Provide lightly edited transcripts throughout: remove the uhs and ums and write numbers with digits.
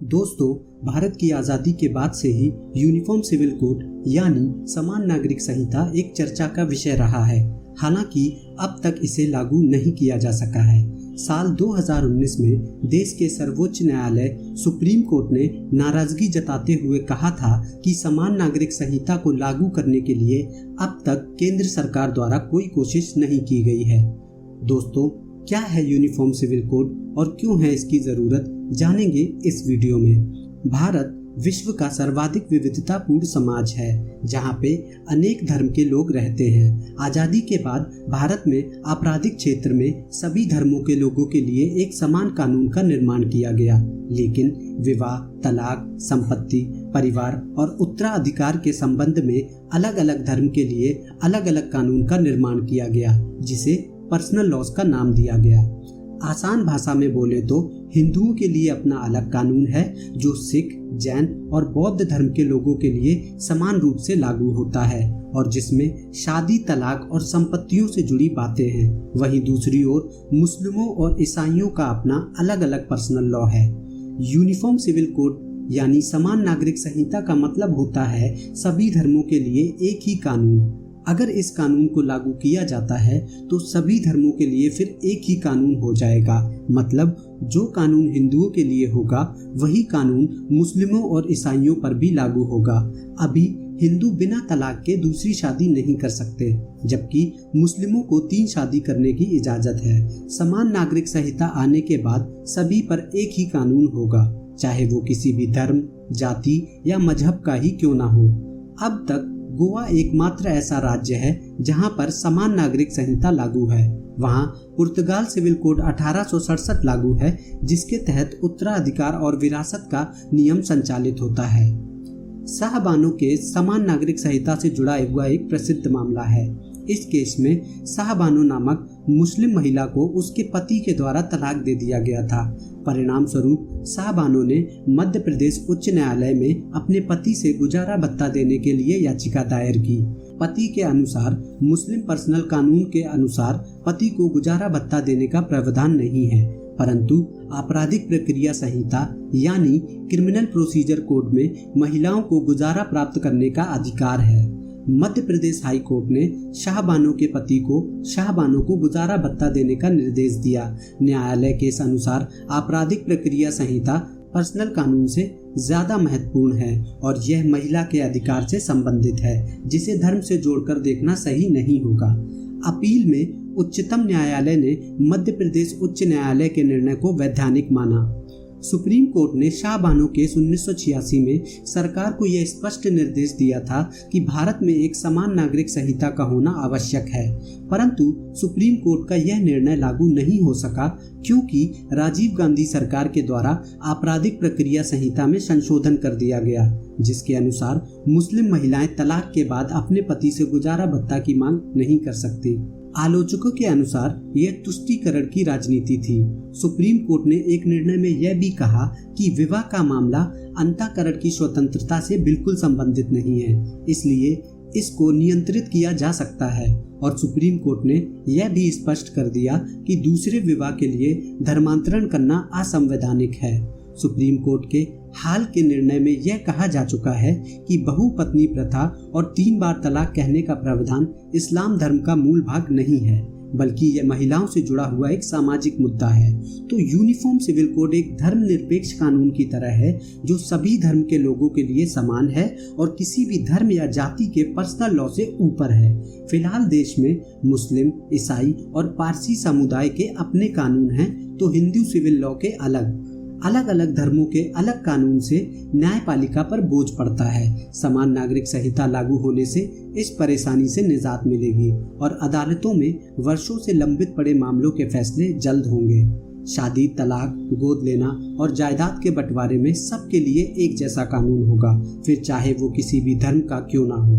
दोस्तों, भारत की आज़ादी के बाद से ही यूनिफॉर्म सिविल कोड यानी समान नागरिक संहिता एक चर्चा का विषय रहा है। हालांकि अब तक इसे लागू नहीं किया जा सका है। साल 2019 में देश के सर्वोच्च न्यायालय सुप्रीम कोर्ट ने नाराजगी जताते हुए कहा था कि समान नागरिक संहिता को लागू करने के लिए अब तक केंद्र सरकार द्वारा कोई कोशिश नहीं की गई है। दोस्तों, क्या है यूनिफॉर्म सिविल कोड और क्यों है इसकी जरूरत, जानेंगे इस वीडियो में। भारत विश्व का सर्वाधिक विविधतापूर्ण समाज है, जहां पे अनेक धर्म के लोग रहते हैं। आज़ादी के बाद भारत में आपराधिक क्षेत्र में सभी धर्मों के लोगों के लिए एक समान कानून का निर्माण किया गया, लेकिन विवाह, तलाक, संपत्ति, परिवार और उत्तराधिकार के संबंध में अलग अलग धर्म के लिए अलग अलग कानून का निर्माण किया गया, जिसे पर्सनल लॉज का नाम दिया गया। आसान भाषा में बोले तो हिंदुओं के लिए अपना अलग कानून है, जो सिख, जैन और बौद्ध धर्म के लोगों के लिए समान रूप से लागू होता है और जिसमें शादी, तलाक और संपत्तियों से जुड़ी बातें हैं। वहीं दूसरी ओर मुस्लिमों और ईसाइयों का अपना अलग अलग पर्सनल लॉ है। यूनिफॉर्म सिविल कोड यानी समान नागरिक संहिता का मतलब होता है सभी धर्मों के लिए एक ही कानून। अगर इस कानून को लागू किया जाता है तो सभी धर्मों के लिए फिर एक ही कानून हो जाएगा। मतलब जो कानून हिंदुओं के लिए होगा वही कानून मुस्लिमों और ईसाइयों पर भी लागू होगा। अभी हिंदू बिना तलाक के दूसरी शादी नहीं कर सकते, जबकि मुस्लिमों को 3 शादी करने की इजाजत है। समान नागरिक संहिता आने के बाद सभी पर एक ही कानून होगा, चाहे वो किसी भी धर्म, जाति या मजहब का ही क्यों ना हो। अब तक गोवा एकमात्र ऐसा राज्य है जहां पर समान नागरिक संहिता लागू है। वहां पुर्तगाल सिविल कोड 1867 लागू है, जिसके तहत उत्तराधिकार और विरासत का नियम संचालित होता है। शाहबानो केस समान नागरिक संहिता से जुड़ा हुआ एक प्रसिद्ध मामला है। इस केस में शाहबानो नामक मुस्लिम महिला को उसके पति के द्वारा तलाक दे दिया गया था। परिणाम स्वरूप शाहबानो ने मध्य प्रदेश उच्च न्यायालय में अपने पति से गुजारा भत्ता देने के लिए याचिका दायर की। पति के अनुसार मुस्लिम पर्सनल कानून के अनुसार पति को गुजारा भत्ता देने का प्रावधान नहीं है, परंतु आपराधिक प्रक्रिया संहिता यानी क्रिमिनल प्रोसीजर कोड में महिलाओं को गुजारा प्राप्त करने का अधिकार है। मध्य प्रदेश हाई कोर्ट ने शाहबानो के पति को शाहबानो को गुजारा भत्ता देने का निर्देश दिया। न्यायालय के अनुसार आपराधिक प्रक्रिया संहिता पर्सनल कानून से ज्यादा महत्वपूर्ण है और यह महिला के अधिकार से संबंधित है, जिसे धर्म से जोड़कर देखना सही नहीं होगा। अपील में उच्चतम न्यायालय ने मध्य प्रदेश उच्च न्यायालय के निर्णय को वैधानिक माना। सुप्रीम कोर्ट ने शाहबानो केस 1986 में सरकार को यह स्पष्ट निर्देश दिया था कि भारत में एक समान नागरिक संहिता का होना आवश्यक है, परंतु सुप्रीम कोर्ट का यह निर्णय लागू नहीं हो सका क्योंकि राजीव गांधी सरकार के द्वारा आपराधिक प्रक्रिया संहिता में संशोधन कर दिया गया, जिसके अनुसार मुस्लिम महिलाएं तलाक के बाद अपने पति से गुजारा भत्ता की मांग नहीं कर सकती। आलोचकों के अनुसार यह तुष्टीकरण की राजनीति थी। सुप्रीम कोर्ट ने एक निर्णय में यह भी कहा कि विवाह का मामला अंतःकरण की स्वतंत्रता से बिल्कुल संबंधित नहीं है, इसलिए इसको नियंत्रित किया जा सकता है। और सुप्रीम कोर्ट ने यह भी स्पष्ट कर दिया कि दूसरे विवाह के लिए धर्मांतरण करना असंवैधानिक है। सुप्रीम कोर्ट के हाल के निर्णय में यह कहा जा चुका है कि बहुपत्नी प्रथा और 3 बार तलाक कहने का प्रावधान इस्लाम धर्म का मूल भाग नहीं है, बल्कि यह महिलाओं से जुड़ा हुआ एक सामाजिक मुद्दा है। तो यूनिफॉर्म सिविल कोड एक धर्मनिरपेक्ष कानून की तरह है, जो सभी धर्म के लोगों के लिए समान है और किसी भी धर्म या जाति के पर्सनल लॉ से ऊपर है। फिलहाल देश में मुस्लिम, ईसाई और पारसी समुदाय के अपने कानून हैं, तो हिंदू सिविल लॉ के अलग अलग धर्मों के अलग कानून से न्यायपालिका पर बोझ पड़ता है। समान नागरिक संहिता लागू होने से इस परेशानी से निजात मिलेगी और अदालतों में वर्षों से लंबित पड़े मामलों के फैसले जल्द होंगे। शादी, तलाक, गोद लेना और जायदाद के बंटवारे में सबके लिए एक जैसा कानून होगा, फिर चाहे वो किसी भी धर्म का क्यों ना हो।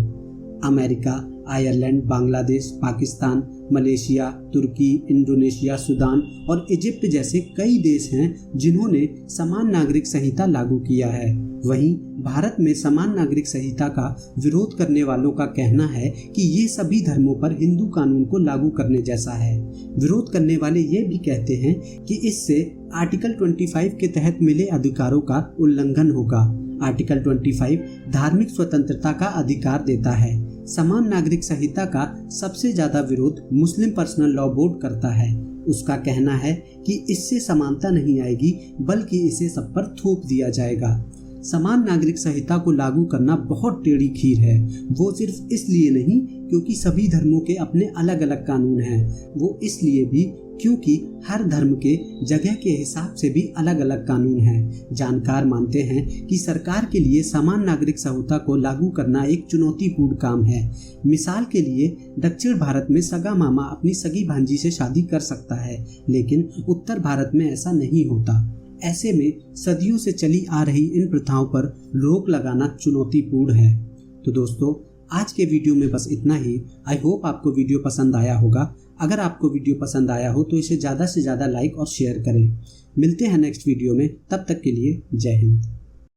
America, Ireland, Bangladesh, Pakistan, Malaysia, तुर्की, इंडोनेशिया, सूडान और इजिप्ट जैसे कई देश हैं जिन्होंने समान नागरिक संहिता लागू किया है। वहीं भारत में समान नागरिक संहिता का विरोध करने वालों का कहना है कि ये सभी धर्मों पर हिंदू कानून को लागू करने जैसा है। विरोध करने वाले ये भी कहते हैं कि इससे आर्टिकल 25 के तहत मिले अधिकारों का उल्लंघन होगा। आर्टिकल 25 धार्मिक स्वतंत्रता का अधिकार देता है। समान नागरिक संहिता का सबसे ज्यादा विरोध मुस्लिम पर्सनल लॉ बोर्ड करता है। उसका कहना है कि इससे समानता नहीं आएगी बल्कि इसे सब पर थोप दिया जाएगा। समान नागरिक संहिता को लागू करना बहुत टेढ़ी खीर है। वो सिर्फ इसलिए नहीं क्योंकि सभी धर्मों के अपने अलग अलग कानून हैं, वो इसलिए भी क्योंकि हर धर्म के जगह के हिसाब से भी अलग अलग कानून हैं। जानकार मानते हैं कि सरकार के लिए समान नागरिक संहिता को लागू करना एक चुनौतीपूर्ण काम है। मिसाल के लिए दक्षिण भारत में सगा मामा अपनी सगी भांजी से शादी कर सकता है, लेकिन उत्तर भारत में ऐसा नहीं होता। ऐसे में सदियों से चली आ रही इन प्रथाओं पर रोक लगाना चुनौतीपूर्ण है। तो दोस्तों, आज के वीडियो में बस इतना ही। आई होप आपको वीडियो पसंद आया होगा। अगर आपको वीडियो पसंद आया हो तो इसे ज़्यादा से ज़्यादा लाइक और शेयर करें। मिलते हैं नेक्स्ट वीडियो में, तब तक के लिए जय हिंद।